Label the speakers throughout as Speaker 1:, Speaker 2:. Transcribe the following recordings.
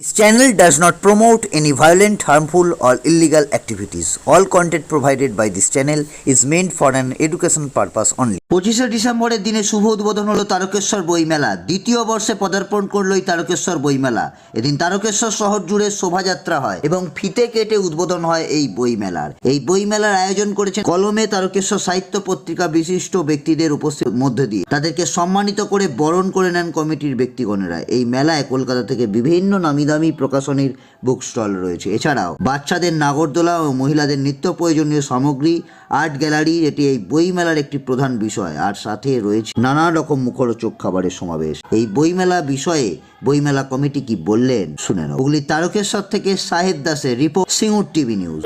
Speaker 1: This channel does not promote any violent, harmful, or illegal activities. All content provided by this channel is meant for an education purpose only. 25শে ডিসেম্বরের দিনে শুভ উদ্বোধন হলো তারকেশ্বর বইমেলা। দ্বিতীয় বর্ষে পদার্পণ করলো এই তারকেশ্বর বইমেলা। এদিন তারকেশ্বর শহর জুড়ে শোভাযাত্রা হয় এবং ফিতে কেটে উদ্বোধন হয় এই বইমেলার। এই বইমেলার আয়োজন করেছেন কলমে তারকেশ্বর সাহিত্য পত্রিকা বিশিষ্ট ব্যক্তিদের উপস্থিত মধ্যে দিয়ে তাদেরকে সম্মানিত করে বরণ করে নেন কমিটির ব্যক্তিগণেরা। এই মেলায় কলকাতা থেকে বিভিন্ন নামি প্রকাশনীর বুক স্টল রয়েছে। এছাড়াও বাচ্চাদের নাগরদোলা ও মহিলাদের নিত্য প্রয়োজনীয় সামগ্রী, আর্ট গ্যালারি এটি এই বইমেলার একটি প্রধান বিষয়। আর সাথে রয়েছে নানা রকম মুখরোচক খাবারের সমাবেশ। এই বইমেলা বিষয়ে বইমেলা কমিটি কি বললেন শুনে নাও। হুগলির তারকেশ্বর থেকে সাহেব দাসের রিপোর্ট, সিঙ্গুর টিভি নিউজ।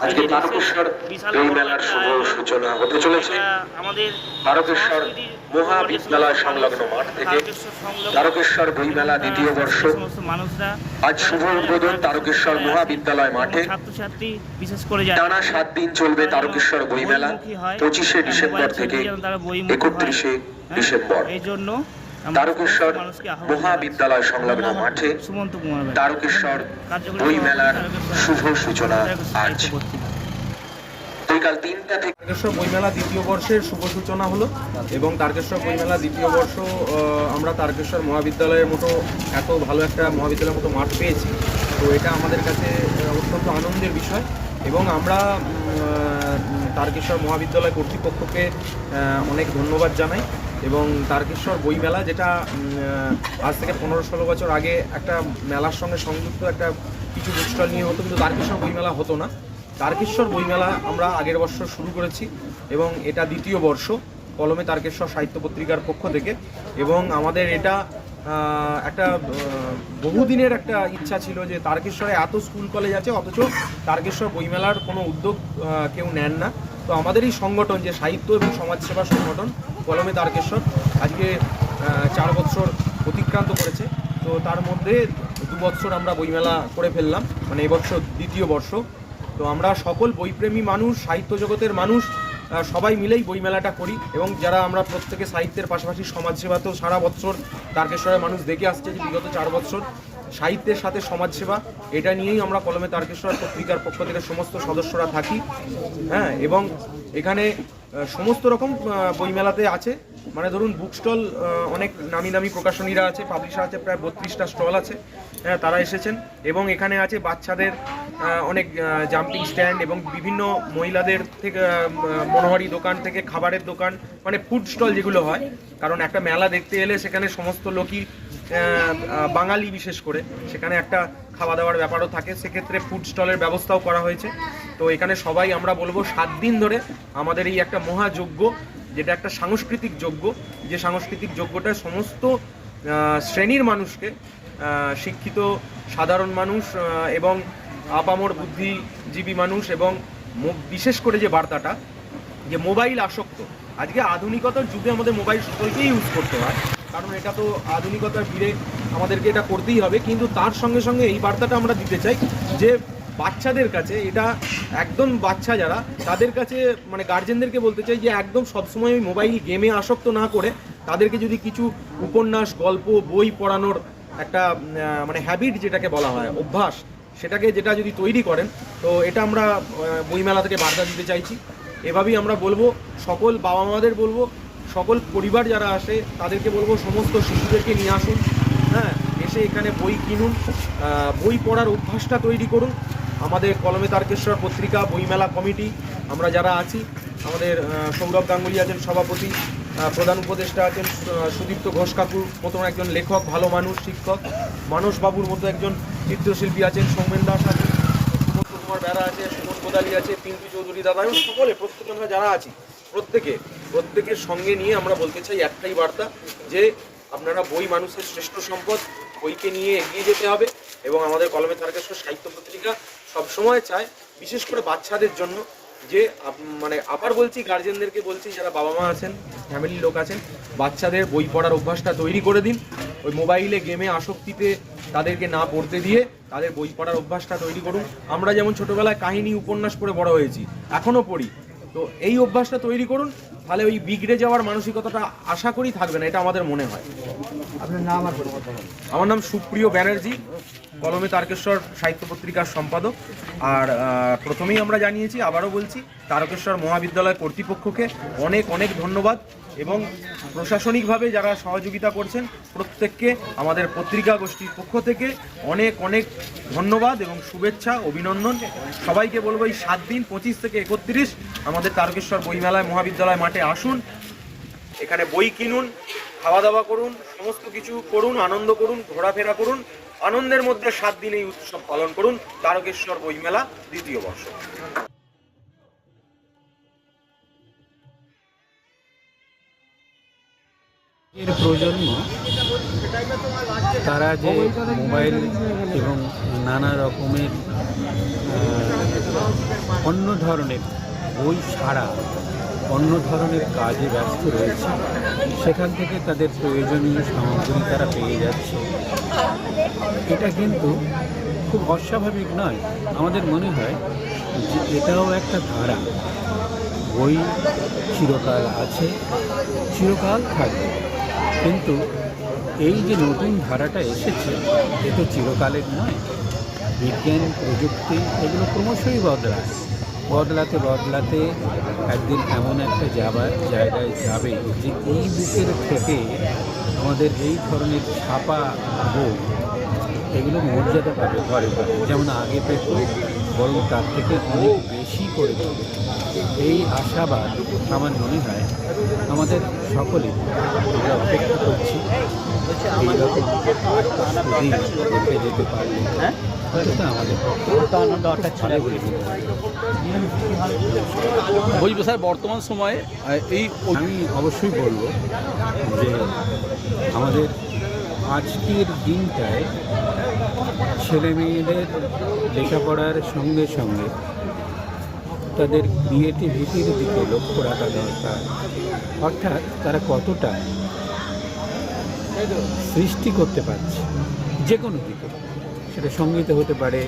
Speaker 2: আজকে তারকেশ্বর বইমেলার শুভ সূচনা হতে চলেছে তারকেশ্বর মহাবিদ্যালয় সংলগ্ন মাঠ থেকে। তারকেশ্বর বইমেলা দ্বিতীয় বর্ষ আজ শুভ উদ্বোধন তারকেশ্বর মহাবিদ্যালয় মাঠে। টানা 7 দিন চলবে তারকেশ্বর বইমেলা, 25শে ডিসেম্বর থেকে 31শে ডিসেম্বর। তারকেশ্বর মহাবিদ্যালয় সংলগ্ন মাঠে তারকেশ্বর বইমেলার শুভ সূচনা আজ বিকাল 3টা থেকে।
Speaker 3: তারকেশ্বর বইমেলা দ্বিতীয় বর্ষের শুভ সূচনা হলো এবং তারকেশ্বর বইমেলা দ্বিতীয় বর্ষ আমরা তারকেশ্বর মহাবিদ্যালয়ের মতো এত ভালো একটা মহাবিদ্যালয়ের মতো মাঠ পেয়েছি। তো এটা আমাদের কাছে অত্যন্ত আনন্দের বিষয় এবং আমরা তারকেশ্বর মহাবিদ্যালয় কর্তৃপক্ষকে অনেক ধন্যবাদ জানাই। এবং তারকেশ্বর বইমেলা যেটা আজ থেকে 15-16 বছর আগে একটা মেলার সঙ্গে সংযুক্ত একটা কিছু বুক স্টল নিয়ে হতো, কিন্তু তারকেশ্বর বইমেলা হতো না। তারকেশ্বর বইমেলা আমরা আগের বছর শুরু করেছি এবং এটা দ্বিতীয় বর্ষ কলমে তারকেশ্বর সাহিত্য পত্রিকার পক্ষ থেকে। এবং আমাদের এটা একটা বহুদিনের একটা ইচ্ছা ছিল যে তারকেশ্বরে এত স্কুল কলেজ আছে অথচ তারকেশ্বর বইমেলার কোনো উদ্যোগ কেউ নেন না। তো আমাদের এই সংগঠন যে সাহিত্য এবং সমাজসেবা সংগঠন কলমে তারকেশ্বর আজকে 4 বছর অতিক্রান্ত করেছে। তো তার মধ্যে 2 বছর আমরা বইমেলা করে ফেললাম, মানে এবছর দ্বিতীয় বর্ষ। তো আমরা সকল বইপ্রেমী মানুষ, সাহিত্য জগতের মানুষ সবাই মিলেই বইমেলাটা করি এবং যারা আমরা প্রত্যেকে সাহিত্যের পাশাপাশি সমাজসেবা তো সারা বছর তারকেশ্বরের মানুষ দেখে আসছে যে বিগত 4 বছর সাহিত্যের সাথে সমাজসেবা এটা নিয়েই আমরা কলমে তারকেশ্বর পত্রিকার পক্ষ থেকে সমস্ত সদস্যরা থাকি। হ্যাঁ, এবং এখানে সমস্ত রকম বইমেলাতে আছে, মানে ধরুন বুক স্টল অনেক নামি প্রকাশনীরা আছে, পাবলিশার আছে, প্রায় 32টা স্টল আছে। হ্যাঁ, তারা এসেছেন এবং এখানে আছে বাচ্চাদের অনেক জাম্পিং স্ট্যান্ড এবং বিভিন্ন মহিলাদের থেকে মনোহারি দোকান থেকে খাবারের দোকান, মানে ফুড স্টল যেগুলো হয়। কারণ একটা মেলা দেখতে এলে সেখানে সমস্ত লোকই বাঙালি বিশেষ করে সেখানে একটা খাওয়া দাওয়ার ব্যাপারও থাকে, সেক্ষেত্রে ফুড স্টলের ব্যবস্থাও করা হয়েছে। তো এখানে সবাই আমরা বলবো 7 দিন ধরে আমাদের এই একটা মহাযজ্ঞ, যেটা একটা সাংস্কৃতিক যজ্ঞ, যে সাংস্কৃতিক যজ্ঞটা সমস্ত শ্রেণীর মানুষকে, শিক্ষিত সাধারণ মানুষ এবং আপামর বুদ্ধিজীবী মানুষ এবং বিশেষ করে যে বার্তাটা যে মোবাইল আসক্ত, আজকে আধুনিকতার যুগে আমাদের মোবাইল সকলকেই ইউজ করতে হয়, কারণ এটা তো আধুনিকতার ভিড়ে আমাদেরকে এটা করতেই হবে। কিন্তু তার সঙ্গে সঙ্গে এই বার্তাটা আমরা দিতে চাই যে বাচ্চাদের কাছে এটা একদম, বাচ্চা যারা তাদের কাছে মানে গার্জেনদেরকে বলতে চাই যে একদম সবসময় মোবাইল গেমে আসক্ত না করে তাদেরকে যদি কিছু উপন্যাস, গল্প, বই পড়ানোর একটা মানে হ্যাবিট যেটাকে বলা হয়, অভ্যাস, সেটাকে যেটা যদি তৈরি করেন, তো এটা আমরা বইমেলা থেকে বার্তা দিতে চাইছি। এভাবেই আমরা বলবো সকল বাবা মাদের বলবো, সকল পরিবার যারা আসে তাদেরকে বলবো সমস্ত শিশুদেরকে নিয়ে আসুন। হ্যাঁ, এসে এখানে বই কিনুন, বই পড়ার অভ্যাসটা তৈরি করুন। আমাদের কলমে তারকেশ্বর পত্রিকা বইমেলা কমিটি আমরা যারা আছি, আমাদের সৌরভ গাঙ্গুলি আছেন সভাপতি, প্রধান উপদেষ্টা আছেন সুদীপ্ত ঘোষ কাকুর মতন একজন লেখক, ভালো মানুষ, শিক্ষক, মানস বাবুর মতো একজন চিত্রশিল্পী আছেন, সৌমেন দাস আছেন, সুমন্ত কুমার বেড়া আছে, সুমন কোদালি আছে, পিন্টু চৌধুরী দাদা, এবং সকলে প্রত্যেকে আমরা যারা আছি প্রত্যেকের সঙ্গে নিয়ে আমরা বলতে চাই একটাই বার্তা যে আপনারা বই মানুষের শ্রেষ্ঠ সম্পদ, বইকে নিয়ে এগিয়ে যেতে হবে। এবং আমাদের কলমে তারকেশ্বর সাহিত্য পত্রিকা সবসময় চায় বিশেষ করে বাচ্চাদের জন্য যে মানে আবার বলছি, গার্জেনদেরকে বলছি, যারা বাবা মা আছেন, ফ্যামিলির লোক আছেন, বাচ্চাদের বই পড়ার অভ্যাসটা তৈরি করে দিন। ওই মোবাইলে গেমে আসক্তিতে তাদেরকে না পড়তে দিয়ে তাদের বই পড়ার অভ্যাসটা তৈরি করুন। আমরা যেমন ছোটোবেলায় কাহিনী উপন্যাস পড়ে বড় হয়েছি, এখনও পড়ি, তো এই অভ্যাসটা তৈরি করুন, তাহলে ওই বিগড়ে যাওয়ার মানসিকতাটা আশা করি থাকবে না, এটা আমাদের মনে হয়।
Speaker 4: আপনার নাম আর পরিচয়।
Speaker 3: আমার নাম সুপ্রিয় ব্যানার্জি, কলমে তারকেশ্বর সাহিত্য পত্রিকার সম্পাদক। আর প্রথমেই আমরা জানিয়েছি, আবারও বলছি, তারকেশ্বর মহাবিদ্যালয় কর্তৃপক্ষকে অনেক অনেক ধন্যবাদ এবং প্রশাসনিকভাবে যারা সহযোগিতা করছেন প্রত্যেককে আমাদের পত্রিকা গোষ্ঠীর পক্ষ থেকে অনেক অনেক ধন্যবাদ এবং শুভেচ্ছা, অভিনন্দন। সবাইকে বলবো এই 7 দিন 25 থেকে 31 আমাদের তারকেশ্বর বইমেলায় মহাবিদ্যালয় মাঠে আসুন, এখানে বই কিনুন, খাওয়া দাওয়া করুন, সমস্ত কিছু করুন, আনন্দ করুন, ঘোরাফেরা করুন, আনন্দের মধ্যে 7 দিন এই উৎসব পালন করুন। তারকেশ্বর বইমেলা 2য় বর্ষ।
Speaker 5: এর প্রজন্ম তারা যে মোবাইল এবং নানা রকমের অন্য ধরনের বই ছাড়া অন্য ধরনের কাজে ব্যস্ত রয়েছে, সেখান থেকে তাদের প্রয়োজনীয় সামগ্রী তারা পেয়ে যাচ্ছে। এটা কিন্তু খুব অস্বাভাবিক নয়। আমাদের মনে হয় যে এটাও একটা ধারা। বই চিরকাল আছে, চিরকাল থাকবে, কিন্তু এই যে নতুন ধারাটা এসেছে এ তো চিরকালের নয়। বিজ্ঞান, প্রযুক্তি এগুলো ক্রমশই বদলাতে বদলাতে একদিন এমন একটা জায়গায় যাবে যে এই বুকের থেকে আমাদের এই ধরনের ছাপা বই এগুলো মর্যাদা পাবে ঘরে ঘরে, যেমন আগে পেত, বরং তার থেকে অনেক বেশি করে দেবে। এই আশাবাদ আমার মনে হয় আমাদের সকলে আমরা অপেক্ষা করছি। এইরকম সুদিন দেখে যেতে পারলে হয়তো আমাদের ভালো বলে মনে হয়।
Speaker 6: বই স্যার বর্তমান সময়ে এই
Speaker 5: আমি অবশ্যই বলবো যে আমাদের আজকের দিনটায় ছেলে মেয়েদের লেখাপড়ার সঙ্গে সঙ্গে তাদের ক্রিয়েটিভিটির দিকে লক্ষ্য রাখা দরকার। অর্থাৎ তারা কতটা সৃষ্টি করতে পারছে যে কোনো দিকে, সেটা সঙ্গীতে হতে পারে,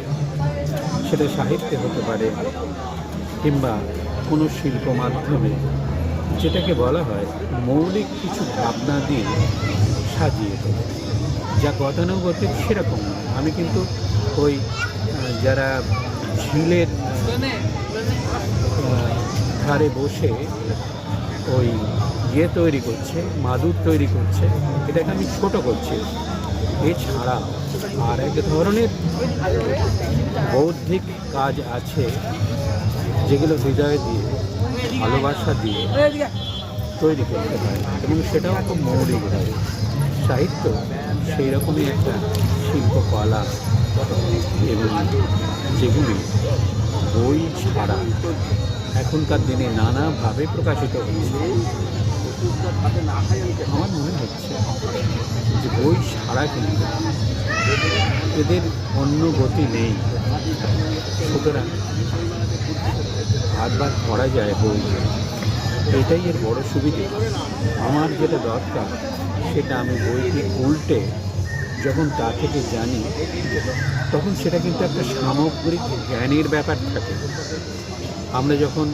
Speaker 5: সেটা সাহিত্যে হতে পারে, কিংবা কোনো শিল্প মাধ্যমে, যেটাকে বলা হয় মৌলিক কিছু ভাবনা দিয়ে সাজিয়ে তোলে, যা গতানুগতিক সেরকম নয়। আমি কিন্তু ওই যারা ঝিলের ধারে বসে ওই তৈরি করছে, মাদুর তৈরি করছে, এটাকে আমি ছোট করছি। এছাড়া আর এক ধরনের বৌদ্ধিক কাজ আছে যেগুলো হৃদয় দিয়ে, ভালোবাসা দিয়ে তৈরি করতে হয় এবং সেটাও খুব মৌলিকভাবে। সাহিত্য সেই রকমই একটা শিল্পকলা এবং যেগুলি বই ছাড়া এখনকার দিনে নানাভাবে প্রকাশিত হচ্ছে। আমার মনে হচ্ছে যে বই ছাড়া কিন্তু এদের অন্য গতি নেই। সুতরাং ভাগ করা যায় বই, এটাই এর বড় সুবিধে। আমার যেটা দরকার সেটা আমি বইকে উল্টে যখন তা থেকে জানি, তখন সেটা কিন্তু একটা সামগ্রিক জ্ঞানের ব্যাপার থাকে। আমরা যখন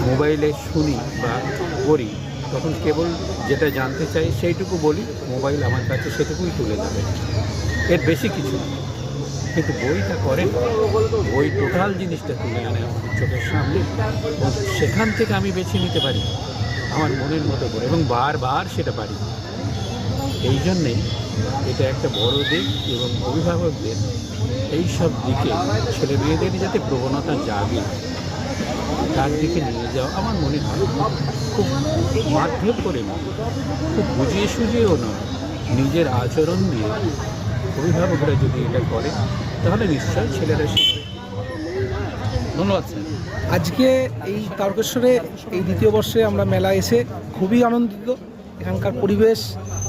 Speaker 5: মোবাইলে শুনি বা পড়ি, তখন কেবল যেটা জানতে চাই সেইটুকু বলি, মোবাইল আমার কাছে সেটুকুই তুলে দেবে, এর বেশি কিছু না। কিন্তু বইটা করে, বই টোটাল জিনিসটা তুলে আনে আমাদের চোখের সামনে, এবং সেখান থেকে আমি বেছে নিতে পারি আমার মনের মতো করে, এবং বারবার সেটা পারি। এই জন্যেই এটা একটা বড় দিক, এবং অভিভাবকদের এই সব দিকে ছেলে মেয়েদের যাতে প্রবণতা জাগে তার দিকে নিয়ে যাওয়া আমার মনে হয় খুব মাধ্যম করে নয়, খুব বুঝিয়ে সুঝিয়েও নয়, নিজের আচরণ দিয়ে অভিভাবকরা যদি এটা করে তাহলে নিশ্চয়ই ছেলেরা শিখবে।
Speaker 6: ধন্যবাদ স্যার।
Speaker 4: আজকে এই তারকেশ্বরে এই 2য় বর্ষে আমরা মেলা এসে খুবই আনন্দিত। এখানকার পরিবেশ,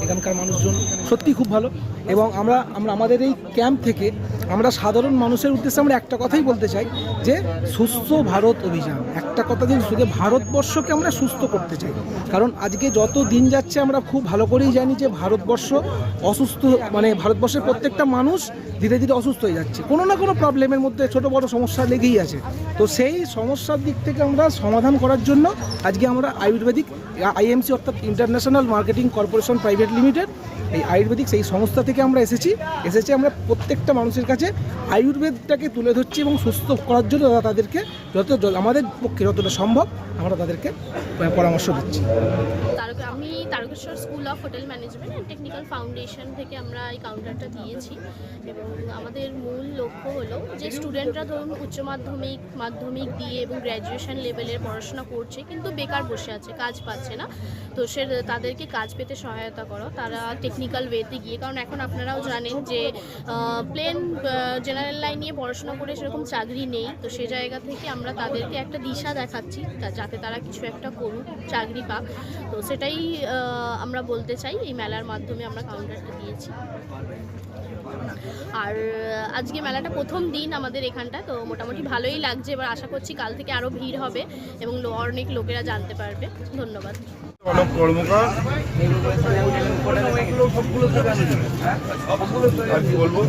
Speaker 4: এখানকার মানুষজন সত্যি খুব ভালো, এবং আমরা আমাদের এই ক্যাম্প থেকে আমরা সাধারণ মানুষের উদ্দেশ্যে আমরা একটা কথাই বলতে চাই যে সুস্থ ভারত অভিযান। একটা কথা যে শুধু ভারতবর্ষকে আমরা সুস্থ করতে চাই, কারণ আজকে যত দিন যাচ্ছে আমরা খুব ভালো করেই জানি যে ভারতবর্ষ অসুস্থ, মানে ভারতবর্ষের প্রত্যেকটা মানুষ ধীরে ধীরে অসুস্থ হয়ে যাচ্ছে, কোনো না কোনো প্রবলেমের মধ্যে ছোট বড় সমস্যা লেগেই আছে। তো সেই সমস্যার দিক থেকে আমরা সমাধান করার জন্য আজকে আমরা আয়ুর্বেদিক IMC অর্থাৎ international marketing corporation private limited এই আয়ুর্বেদিক সেই সংস্থা থেকে আমরা এসেছি আমরা প্রত্যেকটা মানুষের কাছে আয়ুর্বেদটাকে তুলে ধরছি এবং সুস্থ করার জন্য তাদেরকে আমাদের পক্ষে যতটা সম্ভব আমরা তাদেরকে পরামর্শ দিচ্ছি।
Speaker 7: আমি Tarakeswar school of hotel management and technical foundation থেকে আমরা এই কাউন্টারটা দিয়েছি এবং আমাদের মূল লক্ষ্য হলো যে স্টুডেন্টরা ধরুন উচ্চ মাধ্যমিক দিয়ে এবং গ্র্যাজুয়েশন লেভেলের পড়াশোনা করছে কিন্তু বেকার বসে আছে, কাজ পাচ্ছে না, তো তাদেরকে কাজ পেতে সহায়তা করো তারা টেকনিক্যাল ওয়েতে গিয়ে। কারণ এখন আপনারাও জানেন যে প্লেন জেনারেল লাইন নিয়ে পড়াশোনা করে সেরকম চাকরি নেই, তো সে জায়গা থেকে আমরা তাদেরকে একটা দিশা দেখাচ্ছি যাতে তারা কিছু একটা করুক, চাকরি পাক। তো সেটাই আমরা বলতে চাই, এই মেলার মাধ্যমে আমরা কাউন্টারটা দিয়েছি। আর আজকে মেলাটা প্রথম দিন আমাদের এখানটা, তো মোটামুটি ভালোই লাগছে। এবার আশা করছি কাল থেকে আরও ভিড় হবে এবং অনেক লোকেরা জানতে পারবে। ধন্যবাদ।
Speaker 8: আর কি বলবো